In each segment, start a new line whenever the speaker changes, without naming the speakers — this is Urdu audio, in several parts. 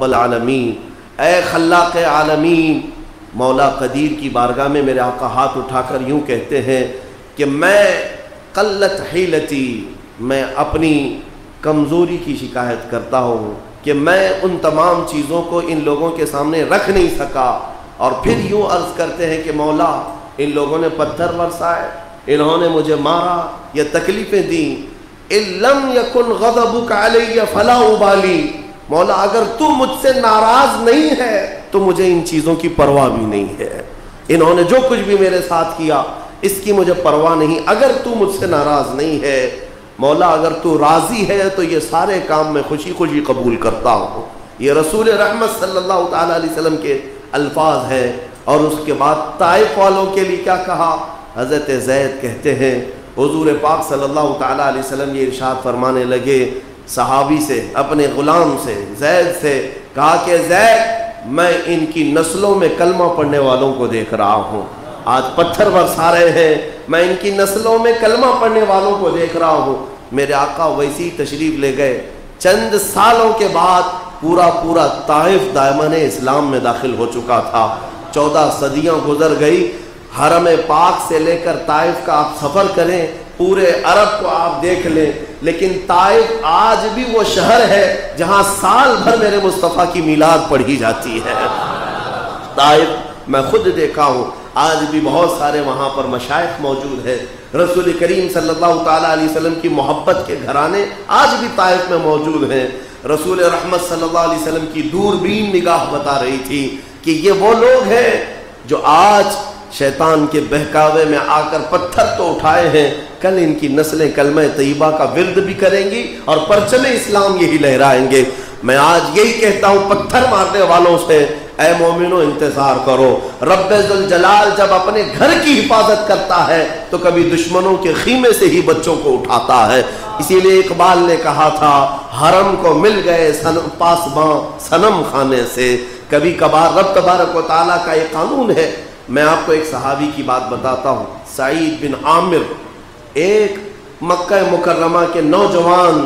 العالمین، اے خلاق عالمین، مولا قدیر کی بارگاہ میں میرے آقا ہاتھ اٹھا کر یوں کہتے ہیں کہ میں قلت حیلتی، میں اپنی کمزوری کی شکایت کرتا ہوں کہ میں ان تمام چیزوں کو ان لوگوں کے سامنے رکھ نہیں سکا. اور پھر یوں عرض کرتے ہیں کہ مولا ان لوگوں نے پتھر برسائے، انہوں نے مجھے مارا یا تکلیفیں دیں، ان لم یکن غضبک علی فلا ابالی، مولا اگر تو مجھ سے ناراض نہیں ہے تو مجھے ان چیزوں کی پرواہ بھی نہیں ہے. انہوں نے جو کچھ بھی میرے ساتھ کیا اس کی مجھے پرواہ نہیں. اگر تو مجھ سے ناراض نہیں ہے مولا، اگر تو راضی ہے تو یہ سارے کام میں خوشی خوشی قبول کرتا ہوں. یہ رسول رحمت صلی اللہ تعالی علیہ وسلم کے الفاظ ہیں. اور اس کے بعد طائف والوں کے لیے کیا کہا؟ حضرت زید کہتے ہیں حضور پاک صلی اللہ تعالی علیہ وسلم یہ ارشاد فرمانے لگے صحابی سے، اپنے غلام سے، زید سے، کہا کہ زید میں ان کی نسلوں میں کلمہ پڑھنے والوں کو دیکھ رہا ہوں. آج پتھر برسا رہے ہیں، میں ان کی نسلوں میں کلمہ پڑھنے والوں کو دیکھ رہا ہوں. میرے آقا ویسی تشریف لے گئے. چند سالوں کے بعد پورا طائف دامن اسلام میں داخل ہو چکا تھا. 14 صدیاں گزر گئی. حرم پاک سے لے کر طائف کا آپ سفر کریں، پورے عرب کو آپ دیکھ لیں، لیکن طائف آج بھی وہ شہر ہے جہاں سال بھر میرے مصطفیٰ کی میلاد پڑھی جاتی ہے. طائف میں خود دیکھا ہوں، آج بھی بہت سارے وہاں پر مشائخ موجود ہیں. رسول کریم صلی اللہ تعالیٰ علیہ وسلم کی محبت کے گھرانے آج بھی طائف میں موجود ہیں. رسول رحمت صلی اللہ علیہ وسلم کی دوربین نگاہ بتا رہی تھی کہ یہ وہ لوگ ہیں جو آج شیطان کے بہکاوے میں آ کر پتھر تو اٹھائے ہیں، کل ان کی نسلیں کلمہ طیبہ کا ورد بھی کریں گی اور پرچم اسلام یہی لہرائیں گے. میں آج یہی کہتا ہوں پتھر مارنے والوں سے، اے مومنو انتظار کرو. رب ذوالجلال جب اپنے گھر کی حفاظت کرتا ہے تو کبھی دشمنوں کے خیمے سے ہی بچوں کو اٹھاتا ہے. اسی لیے اقبال نے کہا تھا حرم کو مل گئے پاسباں صنم خانے سے. کبھی کبھار رب تبارک و تعالیٰ کا یہ قانون ہے. میں آپ کو ایک صحابی کی بات بتاتا ہوں، سعید بن عامر، ایک مکہ مکرمہ کے نوجوان،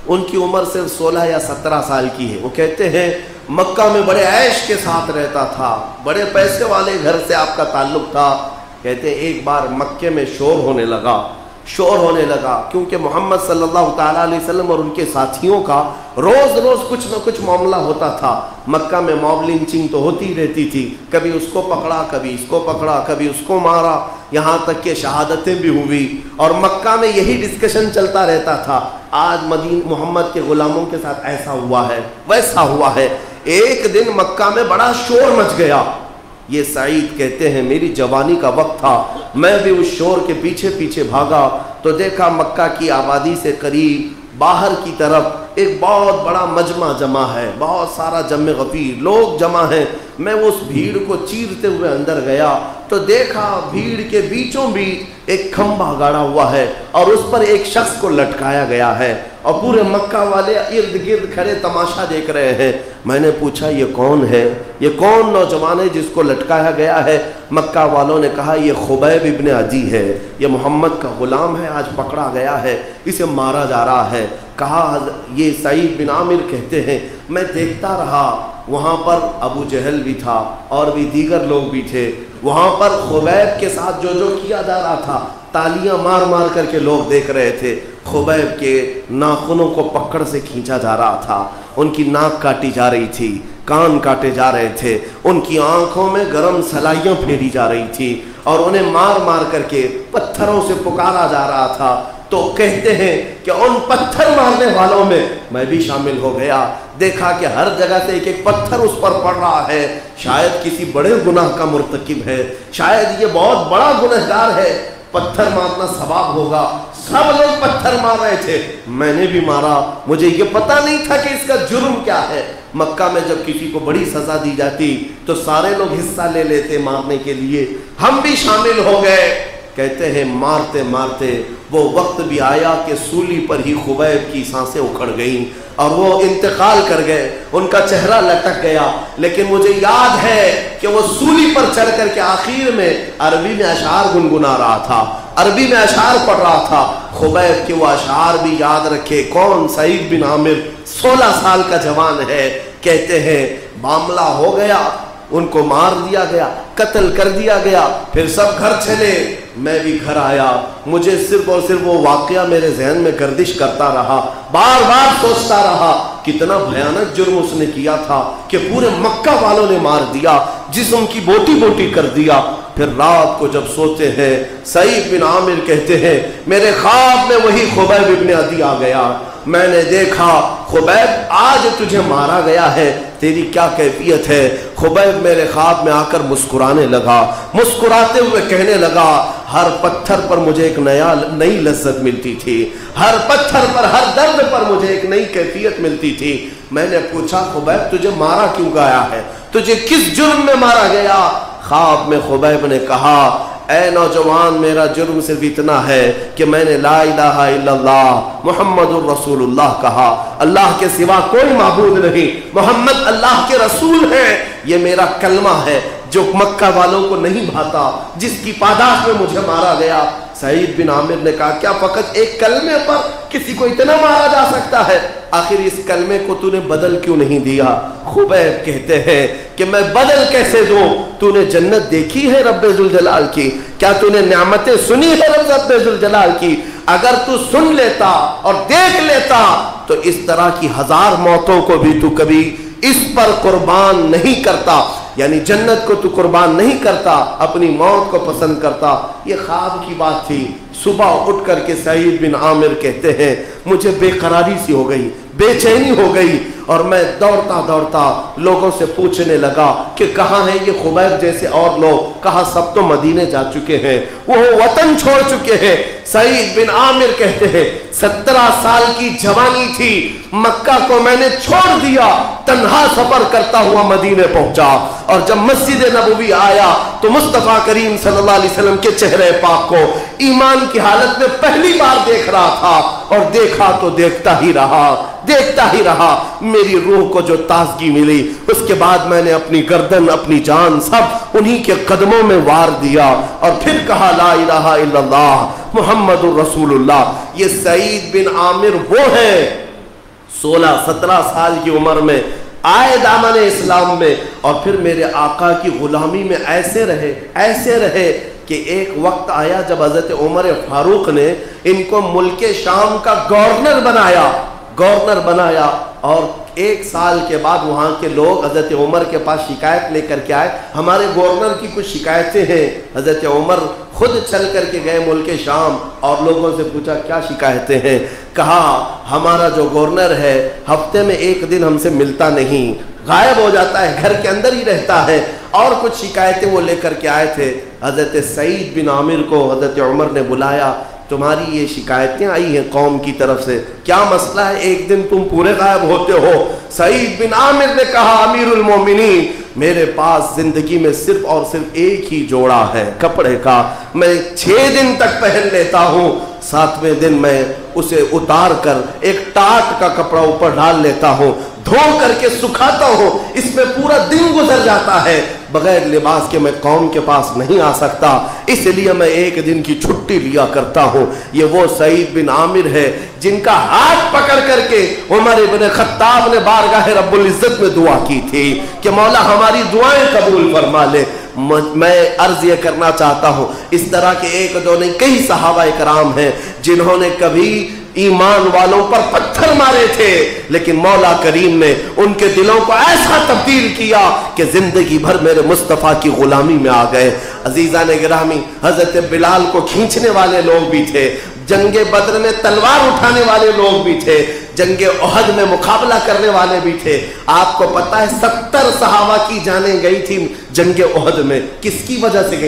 ان کی عمر صرف 16 یا 17 سال کی ہے. وہ کہتے ہیں مکہ میں بڑے عیش کے ساتھ رہتا تھا، بڑے پیسے والے گھر سے آپ کا تعلق تھا. کہتے ہیں ایک بار مکے میں شور ہونے لگا کیونکہ محمد صلی اللہ تعالیٰ علیہ وسلم اور ان کے ساتھیوں کا روز کچھ نہ کچھ معاملہ ہوتا تھا. مکہ میں موب لنچنگ تو ہوتی رہتی تھی، کبھی اس کو پکڑا، کبھی اس کو پکڑا، کبھی اس کو مارا، یہاں تک کہ شہادتیں بھی ہوئی. اور مکہ میں یہی ڈسکشن چلتا رہتا تھا. آج محمد کے غلاموں کے ساتھ ایسا ہوا ہے، ویسا ہوا ہے. ایک دن مکہ میں بڑا شور مچ گیا. یہ سعید کہتے ہیں میری جوانی کا وقت تھا، میں بھی اس شور کے پیچھے بھاگا تو دیکھا مکہ کی آبادی سے قریب باہر کی طرف ایک بہت بڑا مجمع جمع ہے، بہت سارا جمع غفیر لوگ جمع ہیں. میں اس بھیڑ کو چیرتے ہوئے اندر گیا تو دیکھا بھیڑ کے بیچوں بیچ ایک کھمبا گاڑا ہوا ہے اور اس پر ایک شخص کو لٹکایا گیا ہے اور پورے مکہ والے ارد گرد کھڑے تماشا دیکھ رہے ہیں. میں نے پوچھا یہ کون ہے، یہ کون نوجوان ہے جس کو لٹکایا گیا ہے؟ مکہ والوں نے کہا یہ خبیب ابن عدی ہے، یہ محمد کا غلام ہے، آج پکڑا گیا ہے، اسے مارا جا رہا ہے. کہا یہ سعید بن عامر کہتے ہیں میں دیکھتا رہا، وہاں پر ابو جہل بھی تھا اور بھی دیگر لوگ بھی تھے. وہاں پر خبیب کے ساتھ جو کیا جا رہا تھا، تالیاں مار کر کے لوگ دیکھ رہے تھے. خبیب کے ناخنوں کو پکڑ سے کھینچا جا رہا تھا، ان کی ناک کاٹی جا رہی تھی، کان کاٹے جا رہے تھے، ان کی آنکھوں میں گرم سلائیاں پھیری جا رہی تھی اور انہیں مار کر کے پتھروں سے پکارا جا رہا تھا. تو کہتے ہیں کہ ان پتھر مارنے والوں میں بھی شامل ہو گیا. دیکھا کہ ہر جگہ سے ایک پتھر اس پر پڑ رہا ہے. شاید کسی بڑے گناہ کا مرتکب ہے، شاید یہ بہت بڑا گنہگار ہے، پتھر مارنا ثواب ہوگا. سب لوگ پتھر مار رہے تھے، میں نے بھی مارا. مجھے یہ پتہ نہیں تھا کہ اس کا جرم کیا ہے. مکہ میں جب کسی کو بڑی سزا دی جاتی تو سارے لوگ حصہ لے لیتے مارنے کے لیے، ہم بھی شامل ہو گئے. کہتے ہیں مارتے وہ وقت بھی آیا کہ سولی پر ہی خبیب کی سانسیں اکھڑ گئیں اور وہ انتقال کر گئے، ان کا چہرہ لٹک گیا. لیکن مجھے یاد ہے کہ وہ سولی پر چڑھ کر کے آخر میں عربی میں اشعار گنگنا رہا تھا. عربی میں اشعار پڑھ رہا تھا، خبیب کے وہ اشعار بھی یاد رکھے۔ کون؟ سعید بن عامر، 16 سال کا جوان ہے۔ کہتے ہیں معاملہ ہو گیا، ان کو مار دیا گیا، قتل کر دیا گیا، پھر سب گھر چلے، میں بھی گھر آیا۔ مجھے صرف اور صرف وہ واقعہ میرے ذہن میں گردش کرتا رہا، بار بار سوچتا رہا کتنا بھیانک جرم اس نے کیا تھا کہ پورے مکہ والوں نے مار دیا، جسم کی بوٹی بوٹی کر دیا۔ پھر رات کو جب سوتے ہیں، سعید بن عامر کہتے ہیں میرے خواب میں وہی خبیب ابن عدی آ گیا۔ میں نے دیکھا خبیب آج تجھے مارا گیا ہے، تیری کیا کیفیت ہے؟ خبیب میرے خواب میں آ کر مسکرانے لگا، مسکراتے ہوئے کہنے لگا ہر پتھر پر مجھے ایک نئی لذت ملتی تھی، ہر پتھر پر، ہر درد پر مجھے ایک نئی کیفیت ملتی تھی۔ میں نے پوچھا خبیب تجھے مارا کیوں گیا ہے، تجھے کس جرم میں مارا گیا؟ خواب میں خبیب نے کہا اے نوجوان، میرا جرم صرف اتنا ہے کہ میں نے لا الہ الا اللہ محمد الرسول اللہ کہا، اللہ کے سوا کوئی معبود نہیں، محمد اللہ کے رسول ہیں۔ یہ میرا کلمہ ہے جو مکہ والوں کو نہیں بھاتا، جس کی پاداش میں مجھے مارا گیا۔ سعید بن عامر نے کہا کیا فقط ایک کلمے پر کسی کو اتنا مارا جا سکتا ہے؟ آخر اس کلمے کو تو نے بدل کیوں نہیں دیا؟ خبیب کہتے ہیں کہ میں بدل کیسے دوں؟ تو نے جنت دیکھی ہے رب ذوالجلال کی؟ کیا تو نے نعمتیں سنی ہے رب ذوالجلال کی؟ اگر تو سن لیتا اور دیکھ لیتا تو اس طرح کی 1000 موتوں کو بھی تو کبھی اس پر قربان نہیں کرتا، یعنی جنت کو تو قربان نہیں کرتا، اپنی موت کو پسند کرتا۔ یہ خواب کی بات تھی۔ صبح اٹھ کر کے سعید بن عامر کہتے ہیں مجھے بے قراری سی ہو گئی، بے چینی ہو گئی، اور میں دوڑتا دوڑتا لوگوں سے پوچھنے لگا کہ کہاں ہیں یہ خبیب جیسے اور لوگ؟ کہا سب تو مدینے جا چکے ہیں، وہ وطن چھوڑ چکے ہیں۔ سعید بن عامر کہتے ہیں 17 سال کی جوانی تھی، مکہ کو میں نے چھوڑ دیا، تنہا سفر کرتا ہوا مدینے پہنچا، اور جب مسجد نبوی آیا تو مصطفیٰ کریم صلی اللہ علیہ وسلم کے چہرے پاک کو ایمان کی حالت میں پہلی بار دیکھ رہا تھا، اور دیکھا تو دیکھتا ہی رہا، میری روح کو جو تازگی ملی، اس کے بعد میں نے اپنی گردن، اپنی جان سب انہی کے قدموں میں وار دیا، اور پھر کہا لا الہ الا اللہ محمد الرسول اللہ۔ یہ سعید بن عامر وہ ہیں 16-17 سال کی عمر میں آئے دامن اسلام میں، اور پھر میرے آقا کی غلامی میں ایسے رہے کہ ایک وقت آیا جب حضرت عمر فاروق نے ان کو ملک شام کا گورنر بنایا، اور 1 سال کے بعد وہاں کے لوگ حضرت عمر کے پاس شکایت لے کر کے آئے، ہمارے گورنر کی کچھ شکایتیں ہیں۔ حضرت عمر خود چل کر کے گئے ملک شام، اور لوگوں سے پوچھا کیا شکایتیں ہیں؟ کہا ہمارا جو گورنر ہے ہفتے میں 1 دن ہم سے ملتا نہیں، غائب ہو جاتا ہے، گھر کے اندر ہی رہتا ہے، اور کچھ شکایتیں وہ لے کر کے آئے تھے۔ حضرت سعید بن عامر کو حضرت عمر نے بلایا، تمہاری یہ شکایتیں آئی ہیں قوم کی طرف سے، کیا مسئلہ ہے؟ 1 دن تم پورے غائب ہوتے ہو۔ سعید بن عامر نے کہا امیر المومنین، میرے پاس زندگی میں صرف اور صرف ایک ہی جوڑا ہے کپڑے کا، میں 6 دن تک پہن لیتا ہوں، 7ویں دن میں اسے اتار کر ایک ٹاٹ کا کپڑا اوپر ڈال لیتا ہوں، دھو کر کے سکھاتا ہوں، اس میں پورا دن گزر جاتا ہے، بغیر لباس کے میں قوم کے پاس نہیں آ سکتا، اس لیے میں 1 دن کی چھٹی لیا کرتا ہوں۔ یہ وہ سعید بن عامر ہے جن کا ہاتھ پکڑ کر کے عمر بن خطاب نے بارگاہ رب العزت میں دعا کی تھی کہ مولا ہماری دعائیں قبول فرما لے۔ میں عرض یہ کرنا چاہتا ہوں، اس طرح کے 1-2 نہیں، کئی صحابہ کرام ہیں جنہوں نے کبھی ایمان والوں پر پتھر مارے تھے، لیکن مولا کریم نے ان کے دلوں کو ایسا تبدیل کیا کہ زندگی بھر میرے مصطفیٰ کی غلامی میں آ گئے۔ عزیزان گرامی، حضرت بلال کو کھینچنے والے لوگ بھی تھے، جنگ بدر میں تلوار اٹھانے والے لوگ بھی تھے، جنگ احد میں مقابلہ کرنے والے بھی تھے۔ آپ کو پتا ہے 70 صحابہ کی جانیں گئی تھی جنگ احد میں، کس کی وجہ سے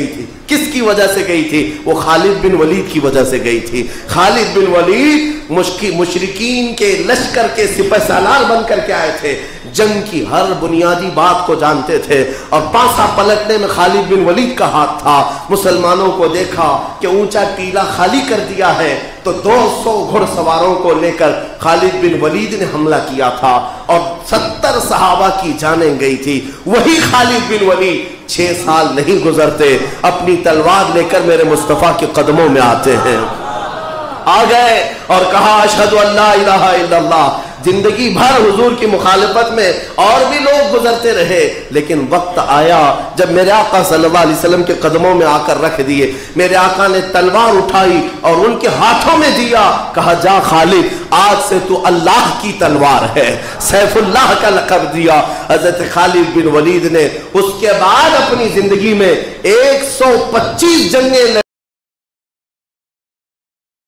گئی تھی؟ وہ خالد بن ولید کی وجہ سے گئی تھی۔ خالد بن ولید مشرکین کے لشکر کے سپہ سالار بن کر کے آئے تھے، جنگ کی ہر بنیادی بات کو جانتے تھے، اور پاسا پلٹنے میں خالد بن ولید کا ہاتھ تھا۔ مسلمانوں کو دیکھا کہ اونچا ٹیلا خالی کر دیا ہے تو 200 گھڑ سواروں کو لے کر خالد بن ولید نے حملہ کیا تھا، اور 70 صحابہ کی جانیں گئی تھی۔ وہی خالد بن ولید 6 سال نہیں گزرتے اپنی تلوار لے کر میرے مصطفیٰ کے قدموں میں آتے ہیں. آ گئے اور کہا اشہد ان لا الہ الا اللہ. زندگی بھر حضور کی مخالفت میں اور بھی لوگ گزرتے رہے، لیکن وقت آیا جب میرے آقا صلی اللہ علیہ وسلم کے قدموں میں آ کر رکھ دیے. میرے آقا نے تلوار اٹھائی اور ان کے ہاتھوں میں دیا، کہا جا خالد آج سے تو اللہ کی تلوار ہے، سیف اللہ کا لقب دیا. حضرت خالد بن ولید نے اس کے بعد اپنی زندگی میں 125 جنگیں